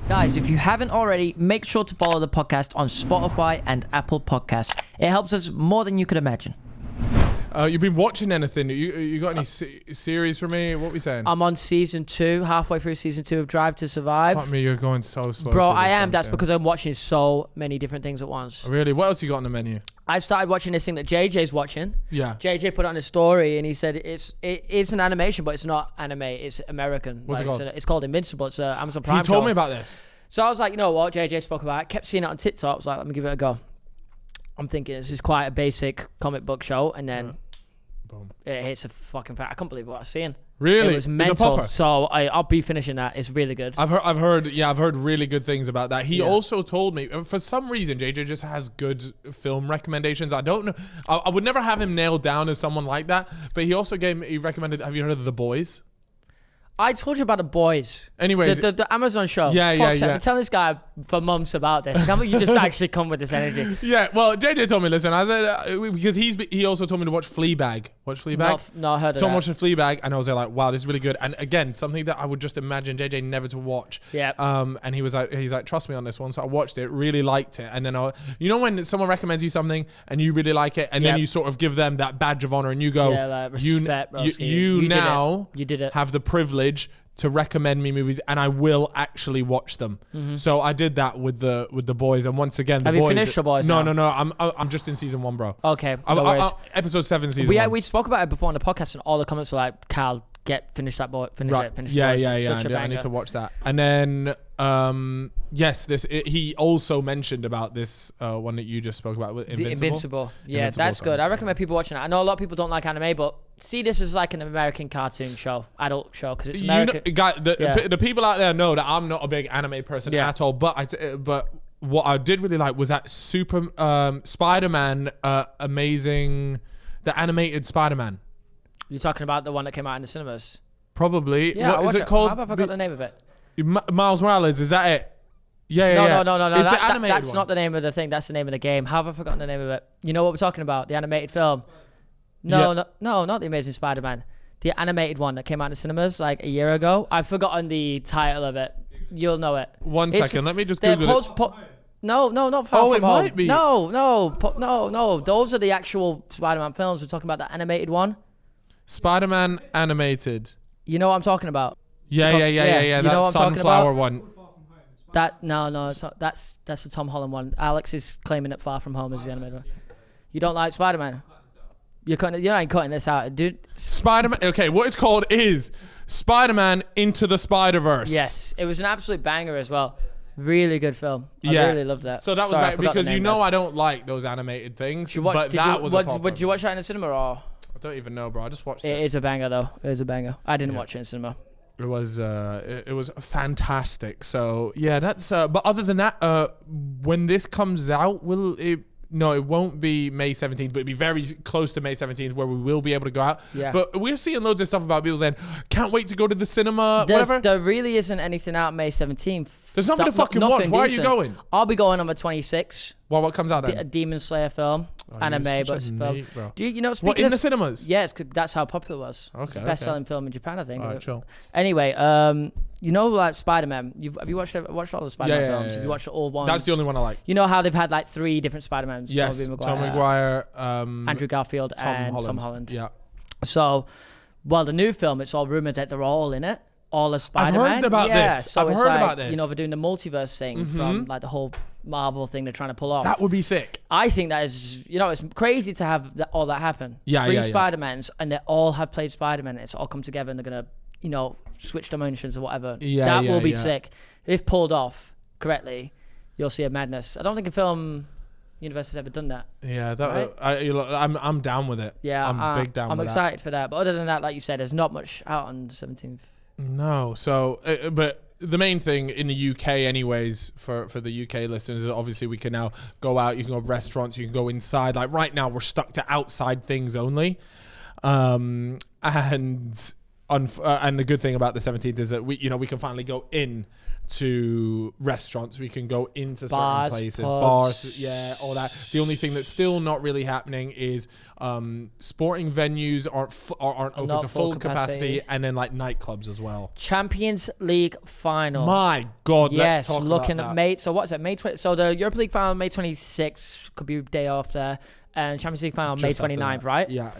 Guys, if you haven't already, make sure to follow the podcast on Spotify and Apple Podcasts. It helps us more than you could imagine. You've been watching anything? You got any series for me? What we saying? I'm on season 2, halfway through season 2 of Drive to Survive. Fuck me, you're going so slow. Bro, I am. That's because I'm watching so many different things at once. Really? What else you got on the menu? I started watching this thing that JJ's watching. Yeah. JJ put it on his story and he said it's an animation, but it's not anime. It's American. What's it called? It's called Invincible. It's an Amazon Prime He told show. me about this. So I was like, you know what? JJ spoke about it. Kept seeing it on TikTok. I was like, let me give it a go. I'm thinking this is quite a basic comic book show, and then Boom. it hits a fucking fact. I can't believe what I was seeing. Really? It was It's a mental. popper? So I'll be finishing that. It's really good. I've heard really good things about that. He also told me, for some reason, JJ just has good film recommendations. I don't know. I would never have him nailed down as someone like that, but he also he recommended, have you heard of The Boys? I told you about The Boys. Anyways. The Amazon show. Yeah. I've been telling this guy for months about this. How about you just actually come with this energy? Yeah, well, JJ told me, listen, I said, because he also told me to watch Fleabag. Watch Fleabag? No, I heard of Tom that. watched Fleabag, and I was like, wow, this is really good. And again, something that I would just imagine JJ never to watch. Yeah. And he's like, trust me on this one. So I watched it, really liked it. And then you know when someone recommends you something and you really like it, and then you sort of give them that badge of honor, and you go, like, respect, you now did it. have the privilege to recommend me movies, and I will actually watch them. So I did that with the Boys, and once again, Have you finished The Boys No, now? no. I'm just in season 1, bro. Okay, no worries. Episode 7, season 1. We spoke about it before on the podcast, and all the comments were like, "Carl, finish that boy, finish Right. it, finish Yeah, The Boys. yeah, It's yeah. such a I need banger." to watch that. And then, yes, he also mentioned about this one that you just spoke about, with Invincible. Yeah, Invincible, that's sorry. good. I recommend people watching it. I know a lot of people don't like anime, but see this as like an American cartoon show, adult show, because it's American. The people out there know that I'm not a big anime person at all, but what I did really like was that Spider-Man, amazing, the animated Spider-Man. You're talking about the one that came out in the cinemas? Probably. Yeah, What is it called? How have I forgot the name of it? Miles Morales, is that it? Yeah. No. It's the animated That's one. not the name of the thing. That's the name of the game. How have I forgotten the name of it? You know what we're talking about? The animated film. No, not The Amazing Spider-Man. The animated one that came out in the cinemas like a year ago. I've forgotten the title of it. You'll know it. One second, let me just Google it. No, not Far From Home. Might be. No. Those are the actual Spider-Man films. We're talking about the animated one. Spider-Man animated. You know what I'm talking about? Yeah. You know That what I'm talking sunflower about? one. It's not, that's the Tom Holland one. Alex is claiming that Far From Home is the animated one. You don't like Spider-Man? You're not cutting this out, dude. Spider-Man. Okay, what it's called is Spider-Man Into the Spider-Verse. Yes, it was an absolute banger as well. Really good film. I really loved that. So that was Sorry, I my, forgot the because name, you know guys. I don't like those animated things, Did but that was a pop. Did you watch that in the cinema or? I don't even know, bro. I just watched It it. is a banger though. It is a banger. I didn't watch it in cinema. It was fantastic. So yeah, that's. But other than that, when this comes out, will it? No, it won't be May 17th, but it'll be very close to May 17th where we will be able to go out. Yeah. But we're seeing loads of stuff about people saying, can't wait to go to the cinema, whatever. There really isn't anything out May 17th. There's nothing to fucking watch. Why are you decent. going? I'll be going on the 26th. Well, what comes out A then? Demon Slayer film. Anime, but it's a film. Bro. Do you know, What, in the cinemas? Yeah, that's how popular it was. It's Okay, the best-selling film in Japan, I think. All right, chill. Anyway, you know, like Spider-Man. Have you watched all the Spider-Man films? Yeah. Have you watched all ones? That's the only one I like. You know how they've had like 3 different Spider-Mans? Yes, Tobey Tom Maguire, Andrew Garfield, and Tom Holland. Yeah. So, well, the new film, it's all rumored that they're all in it. All of Spider-Man. heard about this. So I've it's heard like, about this. You know, they're doing the multiverse thing from like the whole Marvel thing they're trying to pull off. That would be sick. I think that is, it's crazy to have all that happen. Yeah, 3 yeah. Spider-Mans, and they all have played Spider-Man, and it's all come together, and they're going to, switch dimensions or whatever. Yeah, that yeah, will be yeah. sick. If pulled off correctly, you'll see a madness. I don't think a film universe has ever done that. Yeah, Right? I'm down with it. Yeah, I'm big down I'm with excited for that. But other than that, like you said, there's not much out on the 17th. No, so but the main thing in the UK, anyways, for the UK listeners, is obviously we can now go out. You can go to restaurants. You can go inside. Like right now, we're stuck to outside things only, and and the good thing about the 17th is that we can finally go in to restaurants, we can go into Bars, certain places, pubs. bars, all that. The only thing that's still not really happening is sporting venues aren't open not to full full capacity, capacity. and then like nightclubs as well. Champions League final. My God, let's Yes, talk looking about at that. May. So what's it? May 20. So the Europa League final May 26th could be a day off there, and Champions League final May Just after 29th, that. right? Yeah.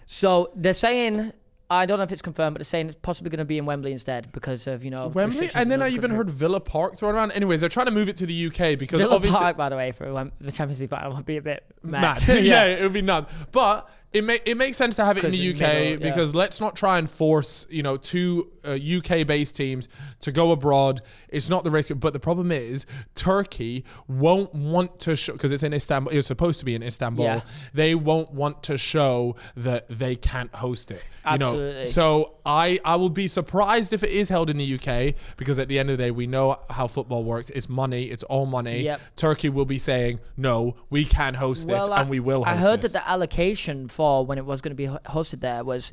So they're saying, I don't know if it's confirmed, but they're saying it's possibly going to be in Wembley instead because of Wembley, restrictions and then in I the even country. heard Villa Park thrown around. Anyways, they're trying to move it to the UK because Villa obviously Park, by the way, for the Champions League final would be a bit mad. mad. Yeah, it would be nuts. But it makes sense to have it in the 'Cause UK in middle, yeah. because let's not try and force two UK-based teams to go abroad. It's not the risk. But the problem is Turkey won't want to show, because it's in Istanbul. It's supposed to be in Istanbul. Yeah. They won't want to show that they can't host it. Absolutely. So I will be surprised if it is held in the UK because at the end of the day we know how football works. It's money. It's all money. Yep. Turkey will be saying no. We can host this, and we will host I heard this. that the allocation for when it was going to be hosted there was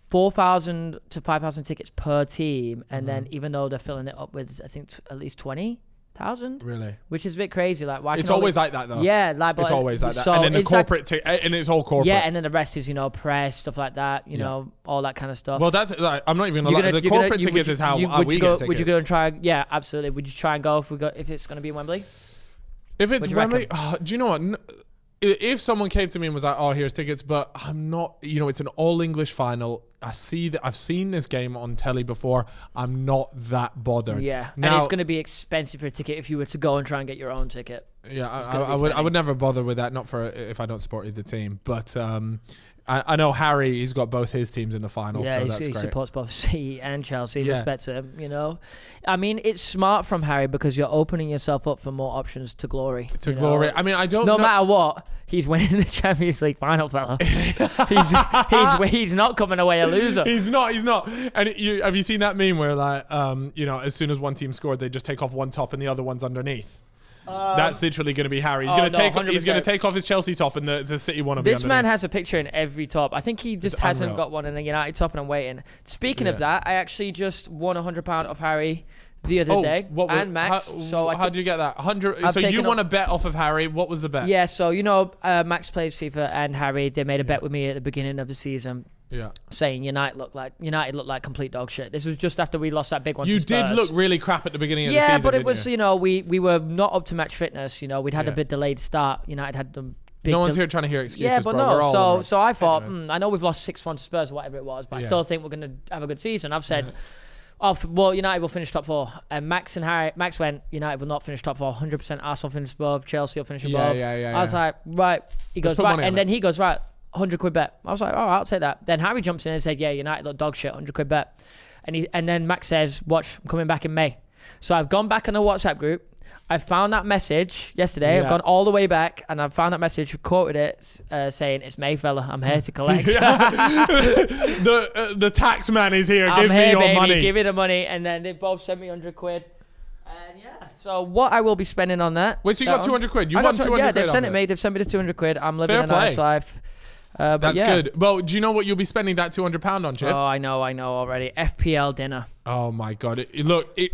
4,000 to 5,000 tickets per team, and then even though they're filling it up with I think at least 20,000, Really? which is a bit crazy. Like why? It's can always only, like that though. yeah, like but It's always like that. So And then the is that- corporate, and it's all corporate. yeah, and then the rest is press stuff like that. All that kind of stuff. Well, that's like, I'm not even gonna lie. The you're corporate you- tickets would is how you- we would you get go, tickets. Would you go and try? Yeah, absolutely. Would you try and go if it's going to be in Wembley? If it's What do you Wembley, do you know what? If someone came to me and was like, "Oh, here's tickets," but I'm not. It's an all English final. I see that. I've seen this game on telly before. I'm not that bothered. Yeah, Now, and it's going to be expensive for a ticket if you were to go and try and get your own ticket. Yeah, gonna be I would spending. never bother with that. Not for if I don't support either team, but I know Harry. He's got both his teams in the final, Yeah, so he that's great. supports both City and Chelsea. Yeah. Respect to him, I mean, it's smart from Harry because you're opening yourself up for more options to glory. To glory. I mean, I don't No know. matter what, he's winning the Champions League final, fella. he's not coming away a loser. He's not. And have you seen that meme where like, as soon as one team scored, they just take off one top and the other one's underneath? That's literally going to be Harry. He's going to take. 100%. He's going to take off his Chelsea top, and the City one will be This man underneath. has a picture in every top. I think he just It's hasn't unreal. got one in the United top, and I'm waiting. Speaking Yeah. of that, I actually just won £100 off Harry the other day and Max. How did you get that? 100. I've So you taken won up- a bet off of Harry. What was the bet? Yeah, so Max plays FIFA, and Harry, they made a bet with me at the beginning of the season, Yeah. saying United looked like complete dog shit. This was just after we lost that big one. You to did Spurs. look really crap at the beginning of the Yeah, season. but it didn't was you? we were not up to match fitness. We'd had a Yeah. bit delayed start. United had the big. No one's here trying to hear excuses, Yeah, but bro. We're all no. alright. So I thought, Anyway. I know we've lost 6-1 to Spurs or whatever it was, but I Yeah. still think we're going to have a good season. I've said, United will finish top 4. And Max went, United will not finish top 4. 100% Arsenal finish above. Chelsea will finish above. Yeah. I was like, right. He Let's goes, put right. money on And it. then he goes, right, 100 quid bet. I was like, all right, I'll take that. Then Harry jumps in and said, yeah, United look dog shit, 100 quid bet. And then Max says, watch, I'm coming back in May. So I've gone back in the WhatsApp group. I found that message yesterday. Yeah. I've gone all the way back and I've found that message, quoted it, saying, it's May, fella. I'm here to collect. The tax man is here. I'm Give me here, your baby. money. Give me the money. And then they've both sent me 100 quid. And yeah, so what I will be spending on that. Wait, so you got 200 quid? You I won got 200 Yeah, quid they've off sent it. it me. They've sent me the 200 quid. I'm living Fair a nice play. life. But That's yeah. good. Well, do you know what you'll be spending that £200 on, Chip? Oh, I know already. FPL dinner. Oh my God!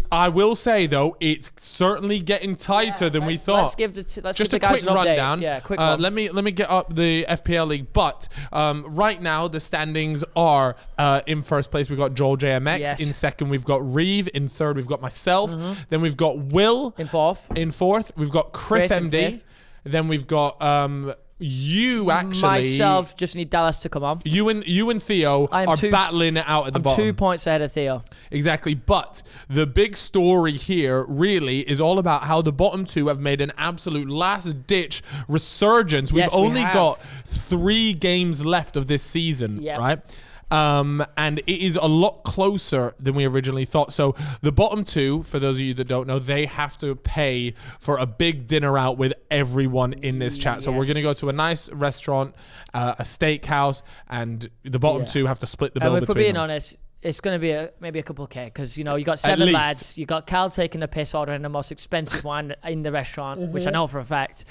I will say though, it's certainly getting tighter than we thought. Let's give the let's Just give a the guys quick an update. rundown. Yeah, quick one. Let me get up the FPL league. But right now the standings are in first place we've got Joel JMX. Yes. In second we've got Reeve. In third we've got myself. Then we've got Will. In fourth. In fourth we've got Chris Chris in MD. fifth. Then we've got you actually. Myself just need Dallas to come on. You and Theo I'm are two- battling it out at the I'm bottom. 2 points ahead of Theo. Exactly. But the big story here really is all about how the bottom two have made an absolute last-ditch resurgence. We've Yes, we only have. got 3 games left of this season, Yep. right? And it is a lot closer than we originally thought. So the bottom two, for those of you that don't know, they have to pay for a big dinner out with everyone in this chat. So we're going to go to a nice restaurant, a steakhouse, and the bottom two have to split the bill And if we're between being them. honest, it's going to be maybe a couple of K because, you got 7 least. lads. You got Cal taking the piss ordering the most expensive wine in the restaurant, which I know for a fact.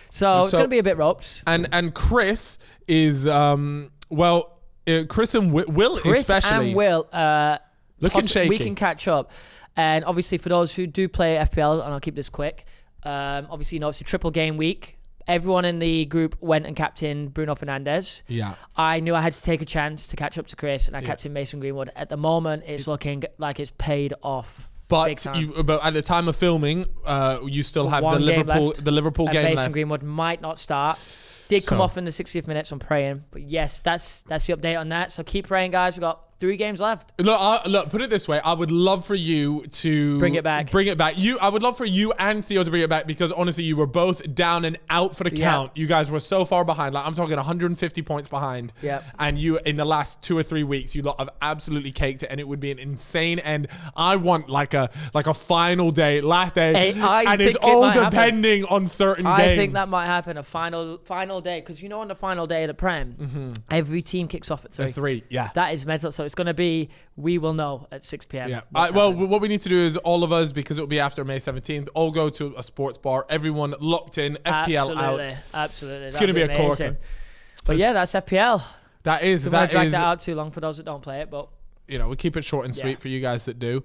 So it's going to be a bit ropes. And Chris is Chris and Will Chris especially. and Will, Looking shaky. we can catch up. And obviously, for those who do play FPL, and I'll keep this quick, obviously, you know, it's a triple game week. Everyone in the group went and captained Bruno Fernandes. Yeah. I knew I had to take a chance to catch up to Chris, and I captained Mason Greenwood. At the moment, it's looking like it's paid off. But at the time of filming, you still have the Liverpool game Mason left. Greenwood might not start. Did come off in the 60th minute, so I'm praying. But yes, that's the update on that. So keep praying, guys. We've got 3 games left. Look, put it this way. I would love for you to bring it back. I would love for you and Theo to bring it back, because honestly, you were both down and out for the count. You guys were so far behind. Like, I'm talking 150 points behind. Yeah. And you, in the last 2 or 3 weeks, you lot have absolutely caked it, and it would be an insane end. I want like a final day, last day, and it's all depending on certain games. I think that might happen. A final day, because you know, on the final day of the Prem, every team kicks off at 3. At 3, yeah. That is mental. So it's going to be, we will know at 6 p.m. Yeah. What we need to do is all of us, because it'll be after May 17th, all go to a sports bar. Everyone locked in, FPL out. Absolutely. It's going to be a corker. But yeah, that's FPL. That is. Don't want to drag that out too long for those that don't play it, but you know, we keep it short and sweet for you guys that do.